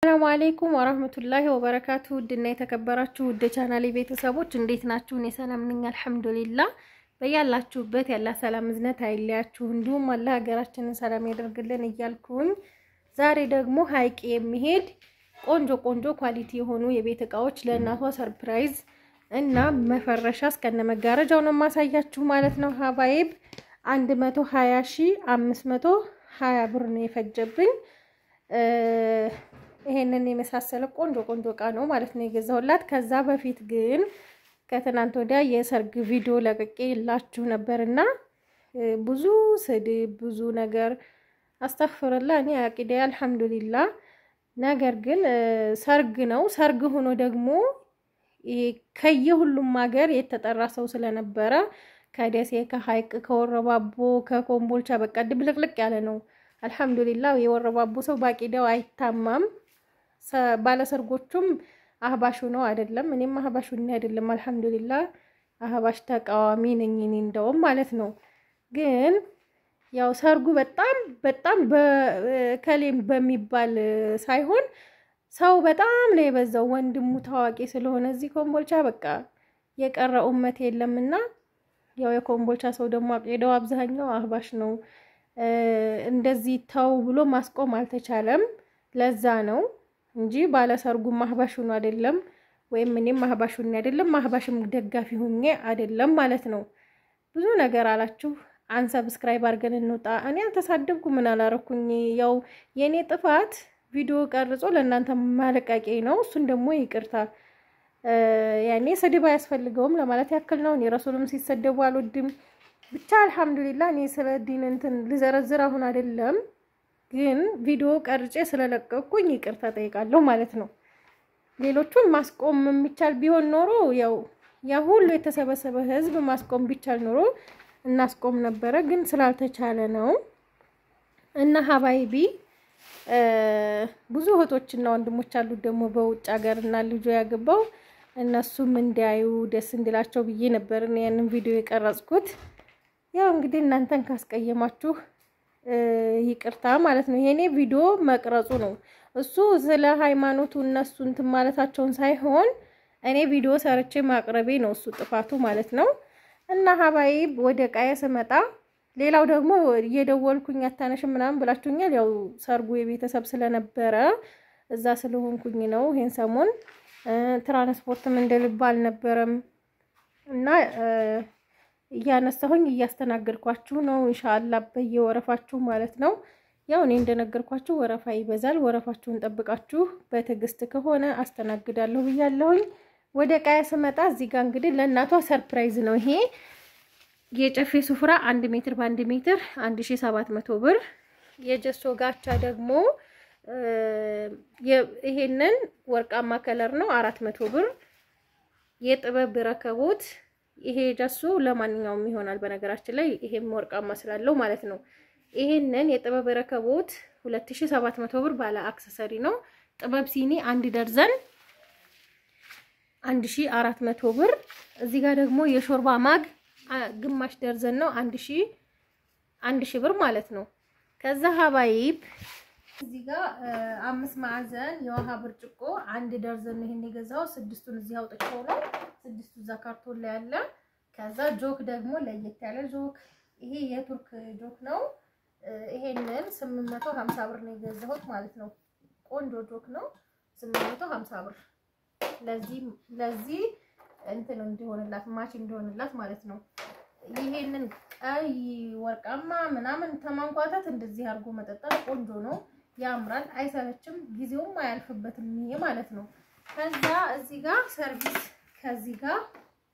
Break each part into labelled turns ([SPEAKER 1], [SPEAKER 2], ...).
[SPEAKER 1] السلام عليكم ورحمة الله وبركاته. ودنا يتكبراتشو ود ቻናሌ ቤተሰቦች እንዴት ናችሁ? እኔ ሰላም ነኝ አልሐምዱሊላህ። በያላችሁበት ያላ ሰላም እዝነት አይለያችሁ፣ እንዲሁም አላህ ሀገራችንን ሰላም ያደርግልን እያልኩኝ ዛሬ ደግሞ ሀይቅ የሚሄድ ቆንጆ ኳሊቲ የሆኑ የቤት እቃዎች ለእናቷ ሰርፕራይዝ እና መፈረሻ እስከነ መጋረጃው ነው ማሳያችሁ ማለት ነው። ሀባይብ 120,520 ብር ነው የፈጀብኝ። ይሄንን የመሳሰለ ቆንጆ እቃ ነው ማለት ነው የገዛሁላት። ከዛ በፊት ግን ከትናንት ወዲያ የሰርግ ቪዲዮ ለቅቄላችሁ ነበርና ብዙ ስድብ ብዙ ነገር አስተግፍሩላህ እኔ አቂዳ አልሐምዱሊላህ። ነገር ግን ሰርግ ነው። ሰርግ ሆኖ ደግሞ ከየሁሉም ሀገር የተጠራ ሰው ስለነበረ ከደሴ ከሀይቅ ከወረባቦ ከኮምቦልቻ በቃ ድብልቅልቅ ያለ ነው። አልሐምዱሊላህ የወረባቦ ሰው ባቂዳው አይታማም። ባለሰርጎቹም አህባሹ ነው አይደለም። እኔም አህባሹ ነኝ አይደለም አልሐምዱሊላህ አህባሽ ተቃዋሚ ነኝ እኔ እንደውም ማለት ነው። ግን ያው ሰርጉ በጣም በከሌም በሚባል ሳይሆን ሰው በጣም ነው የበዛው። ወንድሙ ታዋቂ ስለሆነ እዚህ ኮምቦልቻ በቃ የቀረ ኡመት የለምና ያው የኮምቦልቻ ሰው ደግሞ አቂዳው አብዛኛው አህባሽ ነው። እንደዚህ ታው ብሎ ማስቆም አልተቻለም። ለዛ ነው እንጂ ባለሰርጉ ማህባሹ ነው አይደለም። ወይም እኔም ማህባሹ ነኝ አይደለም ማህባሽም ደጋፊ ሆኜ አይደለም ማለት ነው። ብዙ ነገር አላችሁ። አንሰብስክራይብ አድርገን እንውጣ። እኔ አልተሳደብኩ ምን አላረኩኝ። ያው የኔ ጥፋት ቪዲዮ ቀርጾ ለእናንተ ማለቃቄ ነው። እሱን ደግሞ ይቅርታ ያኔ ስድብ አያስፈልገውም ለማለት ያክል ነው። እኔ ረሱልም ሲሰደቡ አልወድም። ብቻ አልሐምዱሊላህ እኔ ስለ ዲን እንትን ልዘረዝር አሁን አይደለም። ግን ቪዲዮ ቀርጬ ስለለቀቅኩኝ ይቅርታ ጠይቃለሁ ማለት ነው። ሌሎቹን ማስቆም የሚቻል ቢሆን ኖሮ ያው ያ ሁሉ የተሰበሰበ ህዝብ ማስቆም ቢቻል ኖሮ እናስቆም ነበረ። ግን ስላልተቻለ ነው። እና ሀባይቢ ብዙ እህቶችና ወንድሞች አሉ ደግሞ በውጭ ሀገርና ልጆ ያገባው እነሱም እንዲያዩ ደስ እንዲላቸው ብዬ ነበር ያንን ቪዲዮ የቀረጽኩት። ያው እንግዲህ እናንተን ካስቀየማችሁ ይቅርታ ማለት ነው። የኔ ቪዲዮ መቅረጹ ነው እሱ ስለ ሃይማኖቱ እነሱ እንትን ማለታቸውን ሳይሆን እኔ ቪዲዮ ሰርቼ ማቅረቤ ነው እሱ ጥፋቱ ማለት ነው። እና ሀባይብ ወደ ቃየ ስመጣ ሌላው ደግሞ እየደወልኩኝ አታነሽም ምናምን ብላችሁኛል። ያው ሰርጉ የቤተሰብ ስለነበረ እዛ ስለሆንኩኝ ነው። ይሄን ሰሞን ትራንስፖርትም እንደልብ አልነበረም እና ያነሳሁኝ እያስተናገድኳችሁ ነው ኢንሻአላህ በየወረፋችሁ ማለት ነው። ያው እኔ እንደነገርኳችሁ ወረፋ ይበዛል። ወረፋችሁን ጠብቃችሁ በትዕግስት ከሆነ አስተናግዳለሁ ብያለሁኝ። ወደ ቃያ ስመጣ እዚህ ጋር እንግዲህ ለእናቷ ሰርፕራይዝ ነው። ይሄ የጨፌ ሱፍራ 1 ሜትር በ1 ሜትር 1700 ብር። የጀሶ ጋቻ ደግሞ ይሄንን ወርቃማ ከለር ነው 400 ብር። የጥበብ ረከቦት ይሄ ጀሶ ለማንኛውም ይሆናል በነገራችን ላይ ይሄም ወርቃማ ስላለው ማለት ነው። ይሄንን የጥበብ ረከቦት 2700 ብር ባለ አክሰሰሪ ነው። ጥበብ ሲኒ 1 ደርዘን 1400 ብር። እዚህ ጋር ደግሞ የሾርባ ማግ ግማሽ ደርዘን ነው 1000 ብር ማለት ነው። ከዛ ሀባይብ እዚህ ጋር 5 ማዕዘን የውሃ ብርጭቆ 1 ደርዘን ይሄን የገዛው 6ቱን እዚህ አውጥቼው ነው 6ቱ እዛ ካርቶን ላይ አለ። ከዛ ጆክ ደግሞ ለየት ያለ ጆክ ይሄ የቱርክ ጆክ ነው። ይሄንን 850 ብር ነው የገዛሁት ማለት ነው። ቆንጆ ጆክ ነው 850 ብር። ለዚህ እንትን እንዲሆንላት ማች እንዲሆንላት ማለት ነው። ይሄንን ቀይ ወርቃማ ምናምን ተማንቋታት እንደዚህ አድርጎ መጠጣት ቆንጆ ነው፣ ያምራል፣ አይሰለችም፣ ጊዜውም አያልፍበትም ይሄ ማለት ነው። ከዛ እዚህ ጋር ሰርቪስ ከዚህ ጋር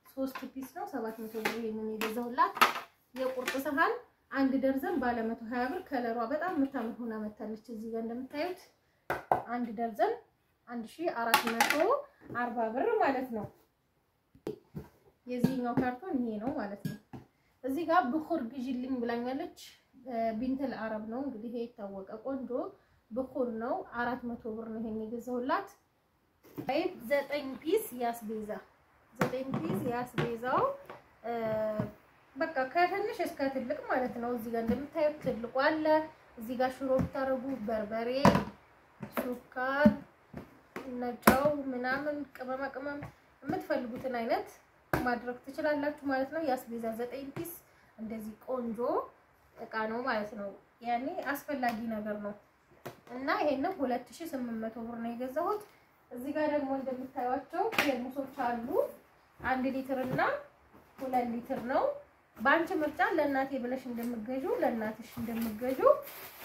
[SPEAKER 1] 3 ፒስ ነው 700 ብር ይሄንን የገዛሁላት። የቁርጥ ሰሃን 1 ደርዘን ባለ 120 ብር። ከለሯ በጣም የምታምር ሆና መታለች። እዚህ ጋር እንደምታዩት 1 ደርዘን 1440 ብር ማለት ነው። የዚህኛው ካርቶን ይሄ ነው ማለት ነው። እዚህ ጋር ብኹር ግዢልኝ ብላኛለች። ቢንተል አረብ ነው እንግዲህ ይሄ የታወቀ ቆንጆ ብኹር ነው 400 ብር ነው ይሄን የገዛሁላት። 9 ፒስ ያስቤዛ 9 ፒስ ያስቤዛው በቃ ከትንሽ እስከ ትልቅ ማለት ነው። እዚህ ጋር እንደምታዩት ትልቁ አለ። እዚህ ጋር ሽሮ ብታረጉ በርበሬ ሱካር ነጫው ምናምን ቅመም የምትፈልጉትን አይነት ማድረግ ትችላላችሁ ማለት ነው። ያስቤዛ 9 ፒስ እንደዚህ ቆንጆ እቃ ነው ማለት ነው። ያኔ አስፈላጊ ነገር ነው እና ይሄንን 2800 ብር ነው የገዛሁት። እዚህ ጋር ደግሞ እንደምታዩቸው ቴርሙሶች አሉ 1 ሊትር እና 2 ሊትር ነው። ባንቺ ምርጫ ለእናቴ ብለሽ እንደምገዡ ለእናትሽ እንደምገዡ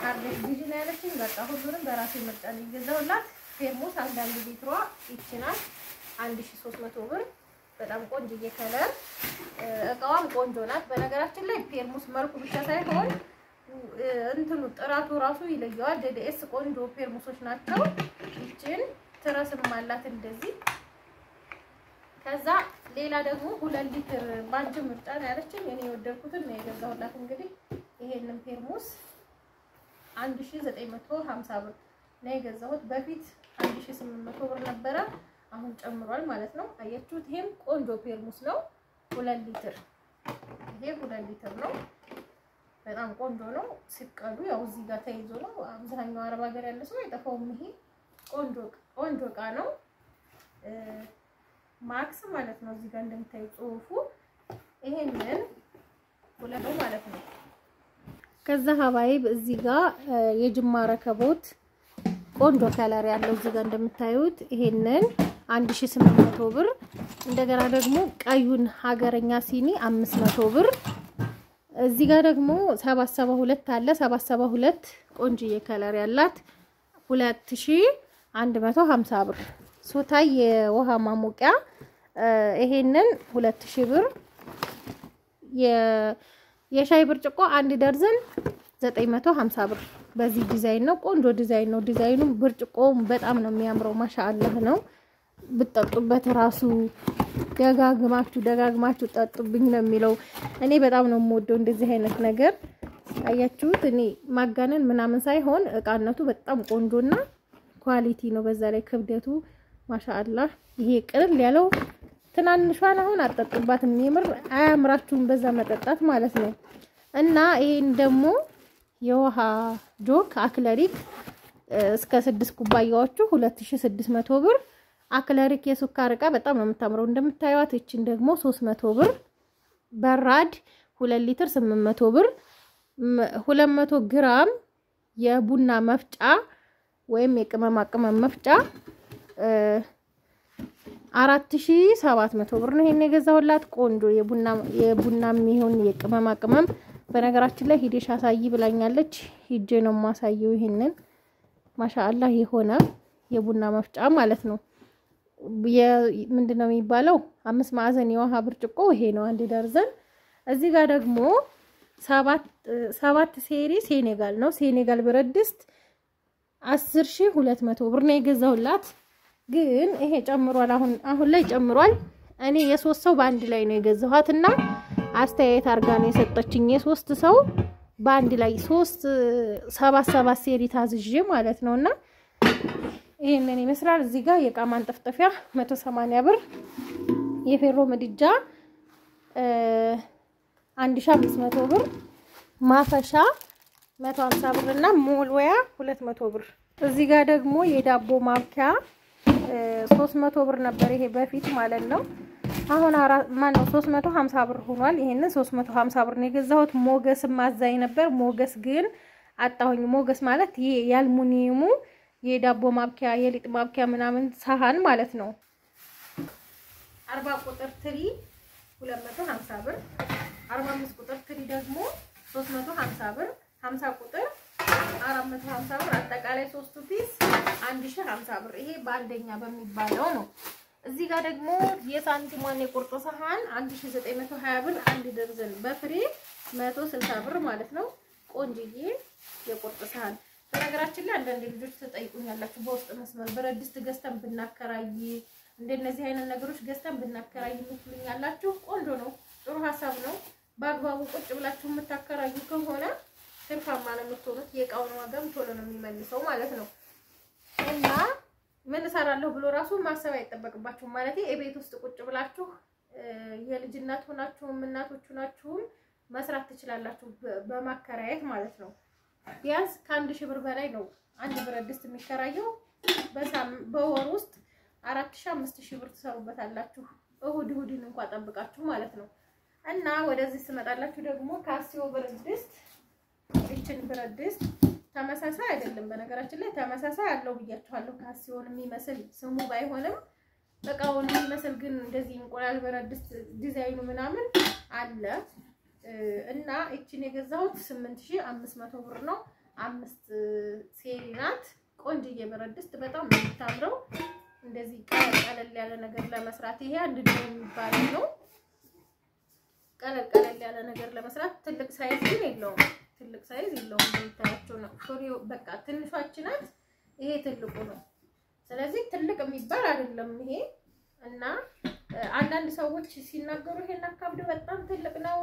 [SPEAKER 1] አርገሽ ግዢ ነው ያለችኝ። በቃ ሁሉንም በራሴ ምርጫ ነው የገዛሁላት። ቴርሙስ 1 ሊትሯ ይችላል 1300 ብር። በጣም ቆንጆ ከለር እቃዋም ቆንጆ ናት። በነገራችን ላይ ቴርሙስ መልኩ ብቻ ሳይሆን እንትኑ ጥራቱ ራሱ ይለየዋል። ዲዲኤስ ቆንጆ ቴርሙሶች ናቸው። ይችን ትረስም አላት እንደዚህ። ከዛ ሌላ ደግሞ 2 ሊትር ባንቺ ምርጫ ነው ያለችኝ። እኔ የወደድኩትን ነው የገዛሁላት። እንግዲህ ይሄንን ቴርሙስ 1950 ብር ነው የገዛሁት። በፊት 1800 ብር ነበረ፣ አሁን ጨምሯል ማለት ነው። አያችሁት? ይሄም ቆንጆ ቴርሙስ ነው 2 ሊትር። ይሄ 2 ሊትር ነው። በጣም ቆንጆ ነው። ሲቀሉ ያው እዚህ ጋር ተይዞ ነው። አብዛኛው አረብ ሀገር ያለ ሰው አይጠፋውም። ይሄ ቆንጆ እቃ ነው። ማክስ ማለት ነው። እዚህ ጋር እንደምታዩ ጽሁፉ ይሄንን ሁሉ ማለት ነው። ከዛ ሀባይብ እዚህ ጋር የጅማ ረከቦት ቆንጆ ከለር ያለው እዚህ ጋር እንደምታዩት ይሄንን 1800 ብር። እንደገና ደግሞ ቀዩን ሀገረኛ ሲኒ 500 ብር። እዚህ ጋር ደግሞ 772 አለ 772 ቆንጆዬ ከለር ያላት 2150 ብር። ሶታይ የውሃ ማሞቂያ ይሄንን 2000 ብር። የሻይ ብርጭቆ 1 ደርዘን 950 ብር። በዚህ ዲዛይን ነው። ቆንጆ ዲዛይን ነው። ዲዛይኑም ብርጭቆውም በጣም ነው የሚያምረው። ማሻአላህ ነው። ብትጠጡበት ራሱ ደጋግማችሁ ጠጡብኝ ነው የሚለው። እኔ በጣም ነው የምወደው እንደዚህ አይነት ነገር። አያችሁት? እኔ ማጋነን ምናምን ሳይሆን እቃነቱ በጣም ቆንጆና ኳሊቲ ነው። በዛ ላይ ክብደቱ ማሻአላህ። ይሄ ቅልል ያለው ትናንሿን አሁን አጠጥባትም የምር አያምራችሁም በዛ መጠጣት ማለት ነው። እና ይሄን ደግሞ የውሃ ጆክ አክለሪክ እስከ 6 ኩባያዎቹ 2600 ብር። አክለሪክ የሱካር እቃ በጣም ነው የምታምረው እንደምታዩት። እቺን ደግሞ 300 ብር። በራድ 2 ሊትር 800 ብር። 200 ግራም የቡና መፍጫ ወይም የቅመማ ቅመም መፍጫ 4700 ብር ነው ይሄን የገዛሁላት። ቆንጆ የቡና የሚሆን የቅመማ ቅመም በነገራችን ላይ ሂደሽ አሳይ ብላኛለች። ሂጄ ነው ማሳየው። ይሄንን ማሻአላህ የሆነ የቡና መፍጫ ማለት ነው። ምንድነው የሚባለው 5 ማዕዘን የውሃ ብርጭቆ ይሄ ነው 1 ደርዘን። እዚህ ጋር ደግሞ 7 ሴሪ ሴኔጋል ነው። ሴኔጋል ብረት ድስት 10200 ብር ነው የገዛሁላት። ግን ይሄ ጨምሯል። አሁን ላይ ጨምሯል። እኔ የ3 ሰው ባንድ ላይ ነው የገዛኋትና አስተያየት አርጋ ነው የሰጠችኝ። የ3 ሰው ባንድ ላይ 7 ሴሪ ታዝዤ ማለት ነውና ይሄንን ይመስላል። እዚህ ጋር የእቃ ማንጠፍጠፊያ 180 ብር። የፌሮ ምድጃ 1500 ብር። ማፈሻ 150 ብር እና ሞልወያ 200 ብር። እዚህ ጋር ደግሞ የዳቦ ማብኪያ 300 ብር ነበር ይሄ በፊት ማለት ነው። አሁን ማነው 350 ብር ሆኗል። ይሄንን 350 ብር ነው የገዛሁት። ሞገስ ማዛይ ነበር። ሞገስ ግን አጣሁኝ። ሞገስ ማለት ይሄ የአልሙኒየሙ የዳቦ ማብኪያ የሊጥ ማብኪያ ምናምን ሳህን ማለት ነው። 40 ቁጥር ትሪ 250 ብር። 45 ቁጥር ትሪ ደግሞ 350 ብር። 50 ቁጥር 450 ብር። አጠቃላይ 3 ፒስ 1050 ብር። ይሄ በአንደኛ በሚባለው ነው። እዚህ ጋር ደግሞ የሳንቲሟን የቁርጥ ሳህን 1920 ብር 1 ደርዘን በፍሬ 160 ብር ማለት ነው። ቆንጆዬ የቁርጥ ሳህን። በነገራችን ላይ አንዳንድ ልጆች ተጠይቁኛላችሁ በውስጥ መስመር ብረት ድስት ገዝተን ብናከራይ እንደነዚህ አይነት ነገሮች ገዝተን ብናከራይ ምትሉኛላችሁ። ቆንጆ ነው። ጥሩ ሐሳብ ነው። በአግባቡ ቁጭ ብላችሁ የምታከራዩ ከሆነ ትርፋማ ነው የምትሆኑት። የእቃውን ዋጋም ቶሎ ነው የሚመልሰው ማለት ነው። እና ምን እሰራለሁ ብሎ ራሱ ማሰብ አይጠበቅባችሁም ማለት የቤት ውስጥ ቁጭ ብላችሁ የልጅ እናት ሆናችሁም እናቶች ሆናችሁም መስራት ትችላላችሁ በማከራየት ማለት ነው። ቢያንስ ከ1000 ብር በላይ ነው አንድ ብረት ድስት የሚከራየው። በወር ውስጥ 4000 5000 ብር ትሰሩበታላችሁ እሁድን እንኳን ጠብቃችሁ ማለት ነው። እና ወደዚህ ስመጣላችሁ ደግሞ ካሲዮ ብረት ድስት እቺን ብረት ድስት ተመሳሳይ አይደለም በነገራችን ላይ ተመሳሳይ አለው ብያችኋለሁ ካሲዮን የሚመስል ስሙ ባይሆንም በቃውን የሚመስል ግን እንደዚህ እንቁላል ብረት ድስት ዲዛይኑ ምናምን አለ እና እቺን የገዛሁት 8500 ብር ነው 5 ሴሪ ናት ቆንጆዬ ብረት ድስት በጣም የምታምረው እንደዚህ ቀለል ያለ ነገር ለመስራት ይሄ አንድ ነው የሚባለው ነው ቀለል ያለ ነገር ለመስራት ትልቅ ሳይዝ ግን የለውም ትልቅ ሳይዝ የለውም እንደምታያቸው ነው ሶሪው በቃ ትንሿች ናት ይሄ ትልቁ ነው ስለዚህ ትልቅ የሚባል አይደለም ይሄ እና አንዳንድ ሰዎች ሲናገሩ ይሄን አካብድ በጣም ትልቅ ነው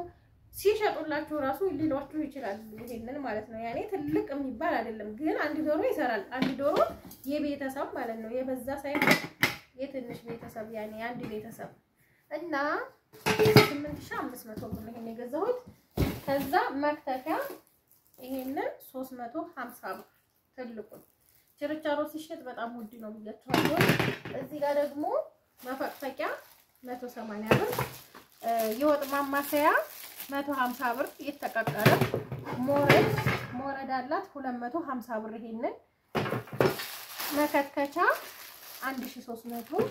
[SPEAKER 1] ሲሸጡላችሁ ራሱ ሊሏችሁ ይችላል ይሄንን ማለት ነው ያኔ ትልቅ የሚባል አይደለም ግን አንድ ዶሮ ይሰራል አንድ ዶሮ የቤተሰብ ማለት ነው የበዛ ሳይሆን የትንሽ ቤተሰብ ያኔ አንድ ቤተሰብ እና 8500 ብር ይሄን የገዛሁት ከዛ መክተፊያ ይሄንን 350 ብር ትልቁ ችርቻሮ ሲሸጥ በጣም ውድ ነው ብያችኋለሁ እዚህ ጋር ደግሞ መፈቅፈቂያ 180 ብር የወጥ ማማሰያ 150 ብር የተቀቀለ ሞረድ አላት 250 ብር ይሄንን መከትከቻ 1300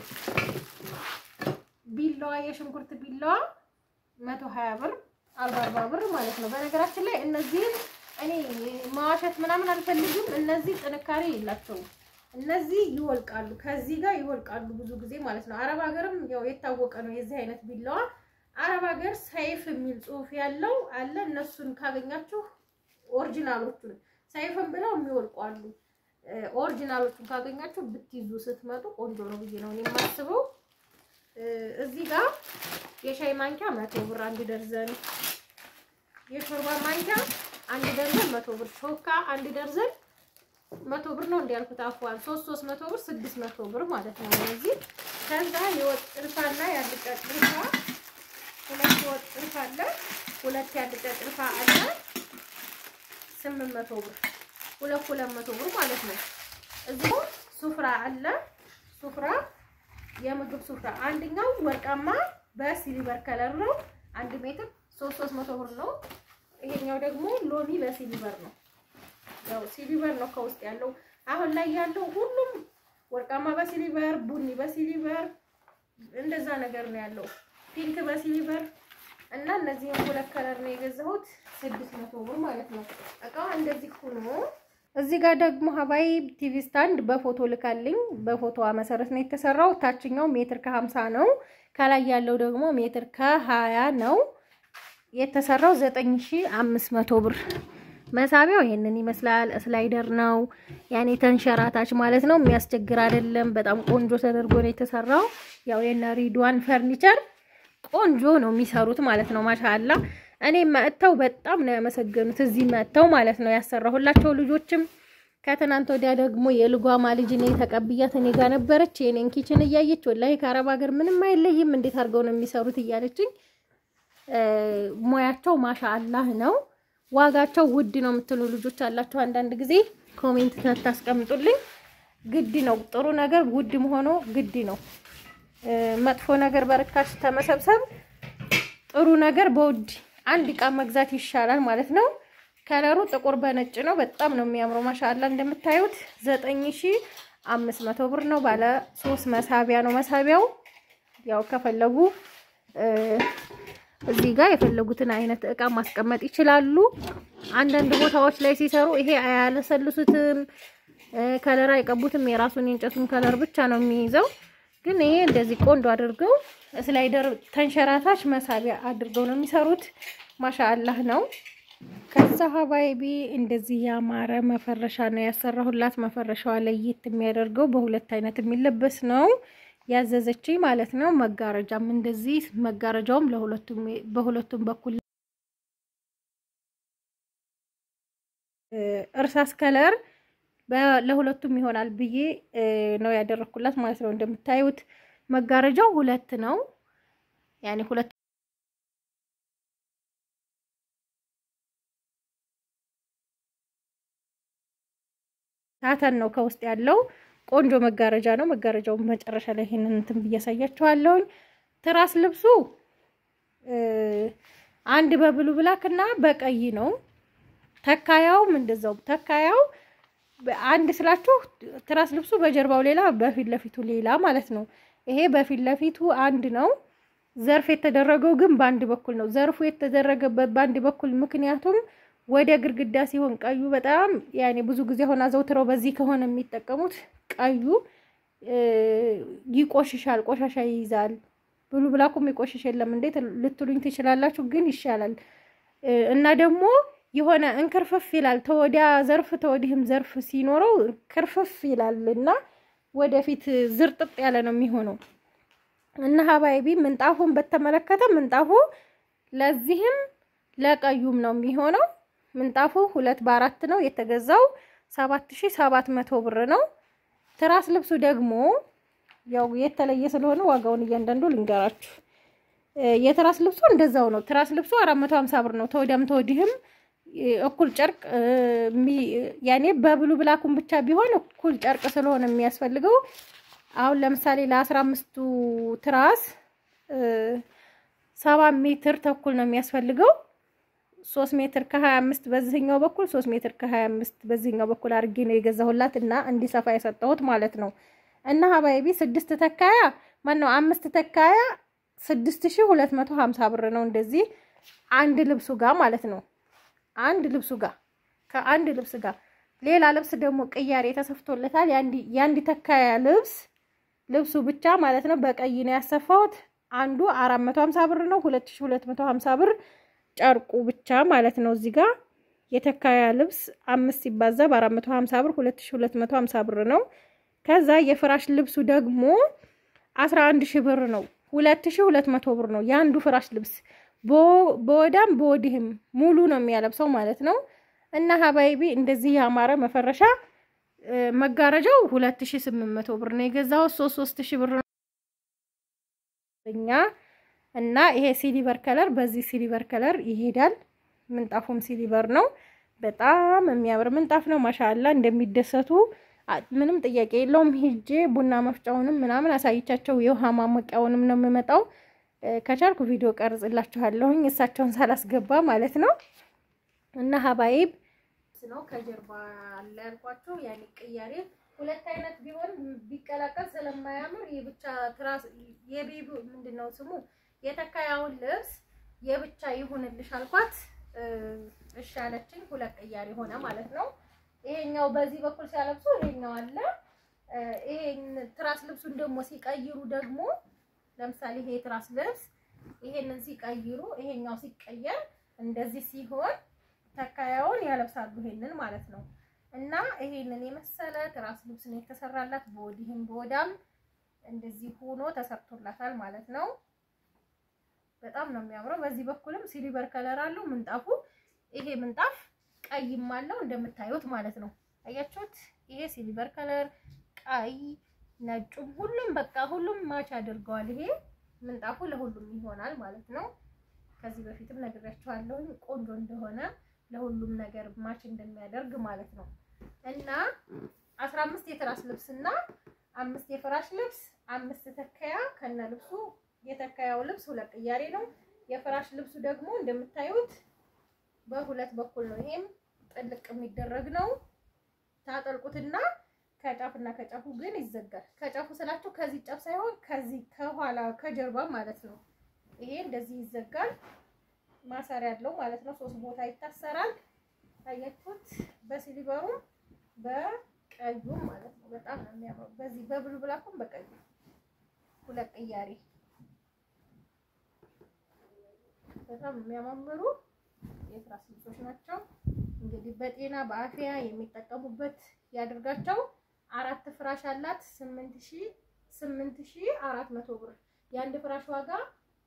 [SPEAKER 1] ቢላዋ የሽንኩርት ቢላዋ 120 ብር 40 ብር ማለት ነው በነገራችን ላይ እነዚህ እኔ ማዋሸት ምናምን አልፈልግም እነዚህ ጥንካሬ የላቸውም እነዚህ ይወልቃሉ ከዚህ ጋር ይወልቃሉ ብዙ ጊዜ ማለት ነው አረብ ሀገርም ያው የታወቀ ነው የዚህ አይነት ቢላዋ አረብ ሀገር ሰይፍ የሚል ጽሁፍ ያለው አለ እነሱን ካገኛችሁ ኦሪጂናሎቹን ሰይፍን ብለው የሚወልቁ አሉ ኦሪጂናሎቹን ካገኛችሁ ብትይዙ ስትመጡ ቆንጆ ነው ብዬ ነው የማስበው እዚህ ጋር የሻይ ማንኪያ 100 ብር አንድ ደርዘን የሾርባ ማንኪያ አንድ ደርዘን 100 ብር ሾካ አንድ ደርዘን 100 ብር ነው እንዲያልኩት አፍዋን 300 ብር 600 ብር ማለት ነው እዚህ ከዛ የወጥ ጥልፋና ያልቀ ጥልፋ ሁለት ወጥ ጥልፋ አለ ሁለት ያልቀ ጥልፋ አለ 800 ብር 200 ብር ማለት ነው እዚህ ሱፍራ አለ ሱፍራ የምግብ ሱፍራ አንደኛው ወርቃማ በሲልቨር ከለር ነው 1 ሜትር 300 ብር ነው ይሄኛው ደግሞ ሎሚ በሲልቨር ነው ያው ሲልቨር ነው ከውስጥ ያለው አሁን ላይ ያለው ሁሉም ወርቃማ በሲልቨር ቡኒ በሲልቨር እንደዛ ነገር ነው ያለው ፒንክ በሲልቨር እና እነዚህ ሁለት ከለር ነው የገዛሁት 600 ብር ማለት ነው አቃው እንደዚህ ሆኖ እዚህ ጋር ደግሞ ሀባይ ቲቪ ስታንድ በፎቶ ልካልኝ በፎቶዋ መሰረት ነው የተሰራው ታችኛው ሜትር ከ50 ነው ከላይ ያለው ደግሞ ሜትር ከ20 ነው የተሰራው 9500 ብር መሳቢያው ይሄንን ይመስላል ስላይደር ነው ያኔ ተንሸራታች ማለት ነው የሚያስቸግር አይደለም በጣም ቆንጆ ተደርጎ ነው የተሰራው ያው የነ ሪድዋን ፈርኒቸር ቆንጆ ነው የሚሰሩት ማለት ነው ማሻአላ እኔ መጥተው በጣም ነው ያመሰገኑት እዚህ መጥተው ማለት ነው ያሰራሁላቸው ልጆችም ከተናንተ ወዲያ ደግሞ የልጓማ ልጅ ነው ተቀብያት እኔ ጋር ነበረች የኔን ኪችን እያየች ወላሂ ከአረብ ሀገር ምንም አይለይም እንዴት አድርገው ነው የሚሰሩት እያለችኝ ሙያቸው ማሻአላ ነው ዋጋቸው ውድ ነው የምትሉ ልጆች አላችሁ አንዳንድ ጊዜ ኮሜንት ታስቀምጡልኝ ግድ ነው ጥሩ ነገር ውድ መሆኑ ግድ ነው መጥፎ ነገር በርካሽ ተመሰብሰብ ጥሩ ነገር በውድ አንድ ዕቃ መግዛት ይሻላል ማለት ነው ከለሩ ጥቁር በነጭ ነው በጣም ነው የሚያምረው ማሻአላ እንደምታዩት 9500 ብር ነው ባለ 3 መሳቢያ ነው መሳቢያው ያው ከፈለጉ እዚህ ጋር የፈለጉትን አይነት ዕቃ ማስቀመጥ ይችላሉ አንዳንድ ቦታዎች ላይ ሲሰሩ ይሄ አያለሰልሱትም ከለር አይቀቡትም የራሱን የእንጨቱን ከለር ብቻ ነው የሚይዘው ግን ይሄ እንደዚህ ቆንጆ አድርገው ስላይደር ተንሸራታች መሳቢያ አድርገው ነው የሚሰሩት ማሻአላ ነው ከዛ ሀባይቢ እንደዚህ ያማረ መፈረሻ ነው ያሰራሁላት መፈረሻው ለየት የሚያደርገው በሁለት አይነት የሚለበስ ነው ያዘዘችኝ ማለት ነው መጋረጃም እንደዚህ መጋረጃውም ለሁለቱም በሁለቱም በኩል እርሳስ ከለር ለሁለቱም ይሆናል ብዬ ነው ያደረኩላት ማለት ነው እንደምታዩት መጋረጃው ሁለት ነው ያኔ ሁለት ሳተን ነው ከውስጥ ያለው ቆንጆ መጋረጃ ነው። መጋረጃው መጨረሻ ላይ ይሄንን እንትን ብያሳያችኋለሁ። ትራስ ልብሱ አንድ በብሉ ብላክና በቀይ ነው። ተካያው እንደዛው ተካያው አንድ ስላችሁ ትራስ ልብሱ በጀርባው ሌላ በፊት ለፊቱ ሌላ ማለት ነው። ይሄ በፊት ለፊቱ አንድ ነው። ዘርፍ የተደረገው ግን ባንድ በኩል ነው። ዘርፉ የተደረገበት ባንድ በኩል ምክንያቱም ወደ ግርግዳ ሲሆን ቀዩ በጣም ያኔ ብዙ ጊዜ ሆነ አዘውትረው በዚህ ከሆነ የሚጠቀሙት ቀዩ ይቆሽሻል፣ ቆሻሻ ይይዛል። ብሉ ብላኩም ይቆሽሽ የለም እንዴት ልትሉኝ ትችላላችሁ፣ ግን ይሻላል እና ደግሞ የሆነ እንክርፍፍ ይላል። ተወዲያ ዘርፍ ተወዲህም ዘርፍ ሲኖረው ክርፍፍ ይላልና ወደፊት ዝርጥጥ ያለ ነው የሚሆነው። እና ሀባይቢ ምንጣፉን በተመለከተ ምንጣፉ ለዚህም ለቀዩም ነው የሚሆነው። ምንጣፉ 2 በ4 ነው የተገዛው 7700 ብር ነው። ትራስ ልብሱ ደግሞ ያው የተለየ ስለሆነ ዋጋውን እያንዳንዱ ልንገራችሁ። የትራስ ልብሱ እንደዛው ነው። ትራስ ልብሱ 450 ብር ነው። ተወዲያም ተወዲህም እኩል ጨርቅ ያኔ በብሉ ብላኩም ብቻ ቢሆን እኩል ጨርቅ ስለሆነ የሚያስፈልገው አሁን ለምሳሌ ለ15ቱ ትራስ 7 ሜትር ተኩል ነው የሚያስፈልገው። 3 ሜትር ከ25 በዚህኛው በኩል 3 ሜትር ከ25 በዚህኛው በኩል አድርጌ ነው የገዛሁላት እና እንዲሰፋ የሰጠሁት ማለት ነው። እና ሀባይቢ 6 ተካያ ማነው 5 ተካያ 6250 ብር ነው እንደዚህ አንድ ልብሱ ጋር ማለት ነው። አንድ ልብሱ ጋር ከአንድ ልብስ ጋር ሌላ ልብስ ደግሞ ቅያሬ ተሰፍቶለታል። ያንዲ ተካያ ልብሱ ብቻ ማለት ነው በቀይ ነው ያሰፋሁት። አንዱ 450 ብር ነው 2250 ብር ጨርቁ ብቻ ማለት ነው። እዚህ ጋር የተካያ ልብስ 5 ሲባዛ በ450 ብር 2250 ብር ነው። ከዛ የፍራሽ ልብሱ ደግሞ 11000 ብር ነው 2200 ብር ነው ያንዱ ፍራሽ ልብስ በወዳም በወዲህም ሙሉ ነው የሚያለብሰው ማለት ነው። እና ሀባይቢ እንደዚህ ያማረ መፈረሻ መጋረጃው 2800 ብር ነው የገዛው 3000 ብር ነው እና ይሄ ሲሊቨር ከለር በዚህ ሲሊቨር ከለር ይሄዳል። ምንጣፉም ሲሊቨር ነው። በጣም የሚያምር ምንጣፍ ነው። ማሻአላ እንደሚደሰቱ ምንም ጥያቄ የለውም። ሄጄ ቡና መፍጫውንም ምናምን አሳይቻቸው የውሃ ማሞቂያውንም ነው የምመጣው። ከቻልኩ ቪዲዮ ቀርጽላችኋለሁኝ እሳቸውን ሳላስገባ ማለት ነው። እና ሀባይብ ነው ከጀርባ አለ ያልኳችሁ ያኔ ቅያሬ ሁለት አይነት ቢሆን ቢቀላቀል ስለማያምር የብቻ ትራስ የቤቢ ምንድነው ስሙ የተካያውን ልብስ የብቻ ይሁንልሽ አልኳት። እሺ አለችኝ። ሁለት ቅያሬ ሆነ ማለት ነው። ይሄኛው በዚህ በኩል ሲያለብሱ ይሄኛው አለ። ይሄን ትራስ ልብሱን ደግሞ ሲቀይሩ ደግሞ ለምሳሌ ይሄ ትራስ ልብስ ይሄንን ሲቀይሩ ይሄኛው ሲቀየር እንደዚህ ሲሆን ተካያውን ያለብሳሉ ይሄንን ማለት ነው። እና ይሄንን የመሰለ ትራስ ልብስ ነው የተሰራላት። በወዲህም በወዳም እንደዚህ ሆኖ ተሰርቶላታል ማለት ነው። በጣም ነው የሚያምረው። በዚህ በኩልም ሲሊቨር ከለር አለው ምንጣፉ። ይሄ ምንጣፍ ቀይም አለው እንደምታዩት ማለት ነው። አያችሁት? ይሄ ሲሊቨር ከለር ቀይ ነጩም ሁሉም በቃ ሁሉም ማች አድርገዋል። ይሄ ምንጣፉ ለሁሉም ይሆናል ማለት ነው። ከዚህ በፊትም ነግሬያችኋለሁ ቆንጆ እንደሆነ ለሁሉም ነገር ማች እንደሚያደርግ ማለት ነው። እና 15 የትራስ ልብስና 5 የፍራሽ ልብስ 5 ተካያ ከነ ልብሱ የተካያው ልብስ ሁለት ቅያሬ ነው። የፍራሽ ልብሱ ደግሞ እንደምታዩት በሁለት በኩል ነው። ይሄም ጥልቅ የሚደረግ ነው። ታጠልቁትና ከጫፍና ከጫፉ ግን ይዘጋል። ከጫፉ ስላችሁ ከዚህ ጫፍ ሳይሆን ከዚህ ከኋላ ከጀርባ ማለት ነው። ይሄ እንደዚህ ይዘጋል። ማሰሪያ ያለው ማለት ነው። 3 ቦታ ይታሰራል። አያችሁት? በሲሊቨሩ በቀዩ ማለት ነው። በጣም ነው የሚያምረው። በዚህ በብሉ ብላኩም በቀዩ ሁለት ቅያሬ በጣም የሚያማምሩ የትራስ ልብሶች ናቸው። እንግዲህ በጤና በአፊያ የሚጠቀሙበት ያድርጋቸው። 4 ፍራሽ አላት 8400 ብር። የአንድ ፍራሽ ዋጋ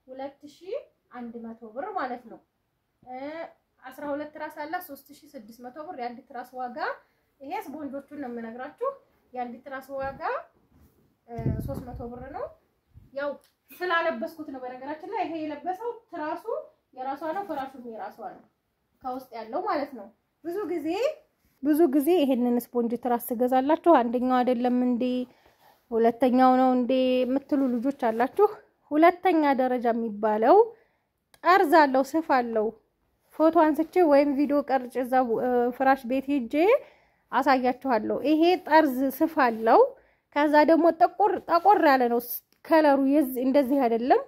[SPEAKER 1] 2100 ብር ማለት ነው። 12 ትራስ አላት 3600 ብር። የአንድ ትራስ ዋጋ ይሄ ስፖንጆቹን ነው የምነግራችሁ። የአንድ ትራስ ዋጋ 300 ብር ነው። ያው ስላለበስኩት ነው በነገራችን ላይ። ይሄ የለበሰው ትራሱ የራሷ ነው፣ ፍራሹም የራሷ ነው ከውስጥ ያለው ማለት ነው። ብዙ ጊዜ ብዙ ጊዜ ይሄንን ስፖንጅ ትራስ ትገዛላችሁ አንደኛው አይደለም እንዴ ሁለተኛው ነው እንዴ የምትሉ ልጆች አላችሁ ሁለተኛ ደረጃ የሚባለው ጠርዝ አለው ስፍ አለው ፎቶ አንስቼ ወይም ቪዲዮ ቀርጬ እዛው ፍራሽ ቤት ሄጄ አሳያችኋለሁ ይሄ ጠርዝ ስፍ አለው ከዛ ደግሞ ጠቆር ያለ ነው ከለሩ እንደዚህ አይደለም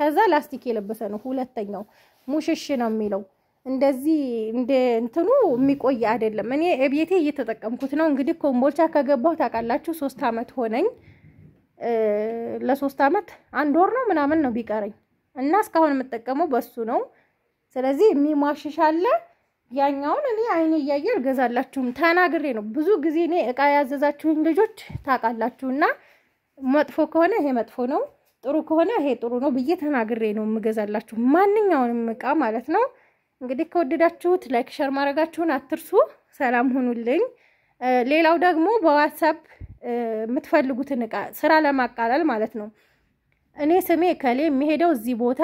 [SPEAKER 1] ከዛ ላስቲክ የለበሰ ነው ሁለተኛው ሙሽሽ ነው የሚለው እንደዚህ እንደ እንትኑ የሚቆይ አይደለም እኔ እቤቴ እየተጠቀምኩት ነው እንግዲህ ኮምቦልቻ ከገባሁ ታውቃላችሁ 3 አመት ሆነኝ ለ3 አመት አንድ ወር ነው ምናምን ነው ቢቀረኝ እና እስካሁን የምጠቀመው በሱ ነው ስለዚህ የሚማሽሽ አለ ያኛውን እኔ አይኔ እያየር ገዛላችሁም ተናግሬ ነው ብዙ ጊዜ እኔ እቃ ያዘዛችሁኝ ልጆች ታውቃላችሁና መጥፎ ከሆነ ይሄ መጥፎ ነው ጥሩ ከሆነ ይሄ ጥሩ ነው ብዬ ተናግሬ ነው የምገዛላችሁ ማንኛውንም እቃ ማለት ነው እንግዲህ ከወደዳችሁት ላይክ ሼር ማድረጋችሁን አትርሱ ሰላም ሁኑልኝ ሌላው ደግሞ በዋትስአፕ የምትፈልጉትን እቃ ስራ ለማቃለል ማለት ነው እኔ ስሜ ከሌ የሚሄደው እዚህ ቦታ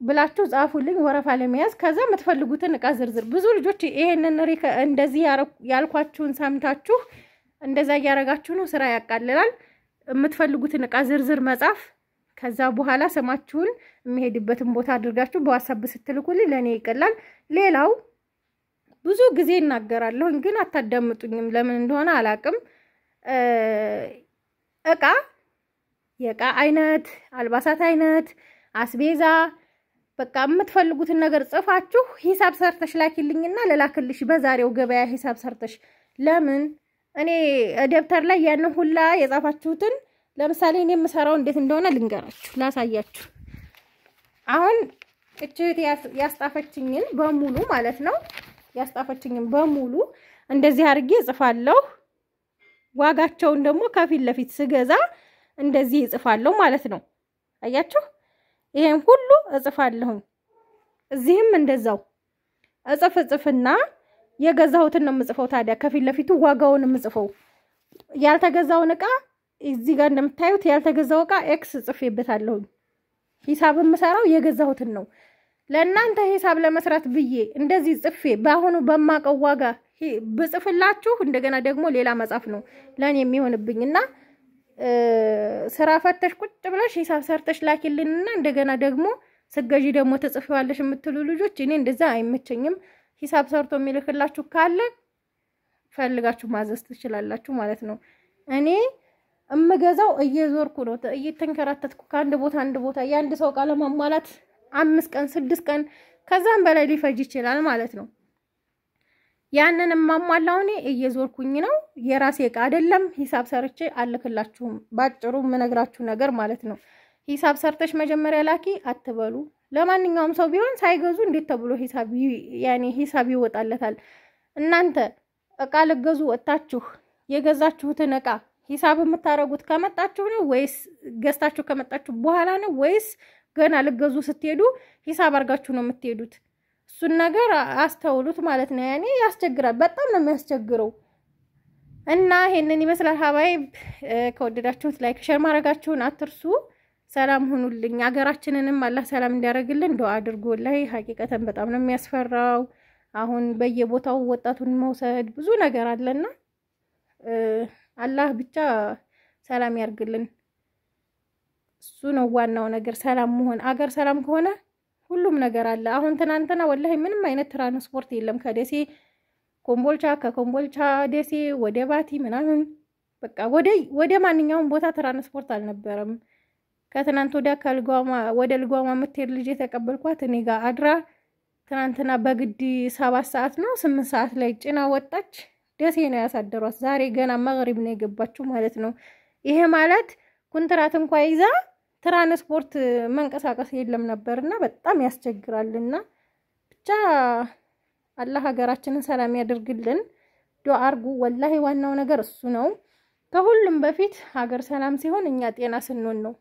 [SPEAKER 1] ብላችሁ ጻፉልኝ ወረፋ ለመያዝ ከዛ የምትፈልጉትን እቃ ዝርዝር ብዙ ልጆች ይሄንን እንደዚህ ያልኳችሁን ሰምታችሁ እንደዛ ያያረጋችሁ ነው ስራ ያቃልላል የምትፈልጉትን እቃ ዝርዝር መጻፍ ከዛ በኋላ ስማችሁን የሚሄድበትን ቦታ አድርጋችሁ በዋትስአፕ ስትልኩልኝ ለኔ ይቀላል ሌላው ብዙ ጊዜ እናገራለሁ ግን አታዳምጡኝም ለምን እንደሆነ አላቅም እቃ የእቃ አይነት አልባሳት አይነት አስቤዛ በቃ የምትፈልጉትን ነገር ጽፋችሁ ሂሳብ ሰርተሽ ላኪልኝና ለላክልሽ በዛሬው ገበያ ሂሳብ ሰርተሽ ለምን እኔ ደብተር ላይ ያን ሁላ የጻፋችሁትን ለምሳሌ እኔ የምሰራው እንዴት እንደሆነ ልንገራችሁ ላሳያችሁ አሁን እቺት ያስጣፈችኝን በሙሉ ማለት ነው ያስጣፈችኝን በሙሉ እንደዚህ አድርጌ ጽፋለሁ ዋጋቸውን ደግሞ ከፊት ለፊት ስገዛ እንደዚህ ጽፋለሁ ማለት ነው አያችሁ ይሄን ሁሉ እጽፋለሁ እዚህም እንደዛው እጽፍና የገዛሁትን ነው የምጽፈው ታዲያ ከፊት ለፊቱ ዋጋውን የምጽፈው ያልተገዛውን እቃ እዚህ ጋር እንደምታዩት ያልተገዛው እቃ ኤክስ ጽፌበታለሁ ሂሳብ የምሰራው የገዛሁትን ነው ለእናንተ ሂሳብ ለመስራት ብዬ እንደዚህ ጽፌ ባሁኑ በማቀው ዋጋ ብጽፍላችሁ እንደገና ደግሞ ሌላ መጻፍ ነው ለኔ የሚሆንብኝና ስራ ፈተሽ ቁጭ ብለሽ ሂሳብ ሰርተሽ ላኪልኝና እንደገና ደግሞ ስገጂ ደግሞ ተጽፈዋለሽ የምትሉ ልጆች እኔ እንደዛ አይመቸኝም ሂሳብ ሰርቶ የሚልክላችሁ ካለ ፈልጋችሁ ማዘዝ ትችላላችሁ ማለት ነው እኔ እምገዛው እየዞርኩ ነው እየተንከራተትኩ ከአንድ ቦታ አንድ ቦታ ያንድ ሰው ቃል ለማሟላት 5 ቀን 6 ቀን ከዛም በላይ ሊፈጅ ይችላል ማለት ነው ያንን ማሟላው እኔ እየዞርኩኝ ነው የራሴ እቃ አይደለም ሂሳብ ሰርቼ አልክላችሁም ባጭሩ ምነግራችሁ ነገር ማለት ነው ሂሳብ ሰርተሽ መጀመሪያ ላኪ አትበሉ ለማንኛውም ሰው ቢሆን ሳይገዙ እንዴት ተብሎ ሂሳብ ይወጣለታል እናንተ እቃ ለገዙ ወጣችሁ የገዛችሁትን እቃ ሂሳብ የምታረጉት ከመጣችሁ ነው ወይስ ገዝታችሁ ከመጣችሁ በኋላ ነው ወይስ ገና ለገዙ ስትሄዱ ሂሳብ አርጋችሁ ነው የምትሄዱት እሱን ነገር አስተውሉት ማለት ነው ያስቸግራል በጣም ነው የሚያስቸግረው እና ይሄንን ይመስላል ሀባይ ከወደዳችሁት ላይክ ሼር ማድረጋችሁን አትርሱ ሰላም ሁኑልኝ አገራችንንም አላህ ሰላም እንዲያረግልን ዱአ አድርጉ ላይ ሐቂቀተን በጣም ነው የሚያስፈራው አሁን በየቦታው ወጣቱን መውሰድ ብዙ ነገር አለና አላህ ብቻ ሰላም ያርግልን እሱ ነው ዋናው ነገር ሰላም መሆን አገር ሰላም ከሆነ ሁሉም ነገር አለ አሁን ትናንትና ወላሂ ምንም አይነት ትራንስፖርት የለም ከደሴ ኮምቦልቻ ከኮምቦልቻ ደሴ ወደ ባቲ ምናምን በቃ ወደ ማንኛውም ቦታ ትራንስፖርት አልነበረም ከትናንት ወደ ልጓማ ምትሄድ ልጅ የተቀበልኳት እኔ ጋር አድራ ትናንትና በግዲ 7 ሰዓት ነው 8 ሰዓት ላይ ጭና ወጣች ደሴ ነው ያሳደሯት ዛሬ ገና መግሪብ ነው የገባችው ማለት ነው ይሄ ማለት ኩንትራት እንኳን ይዛ ትራንስፖርት መንቀሳቀስ የለም ነበርና በጣም ያስቸግራልና ብቻ አላህ ሀገራችንን ሰላም ያድርግልን ዱአ አርጉ ወላሂ ዋናው ነገር እሱ ነው ከሁሉም በፊት ሀገር ሰላም ሲሆን እኛ ጤና ስንሆን ነው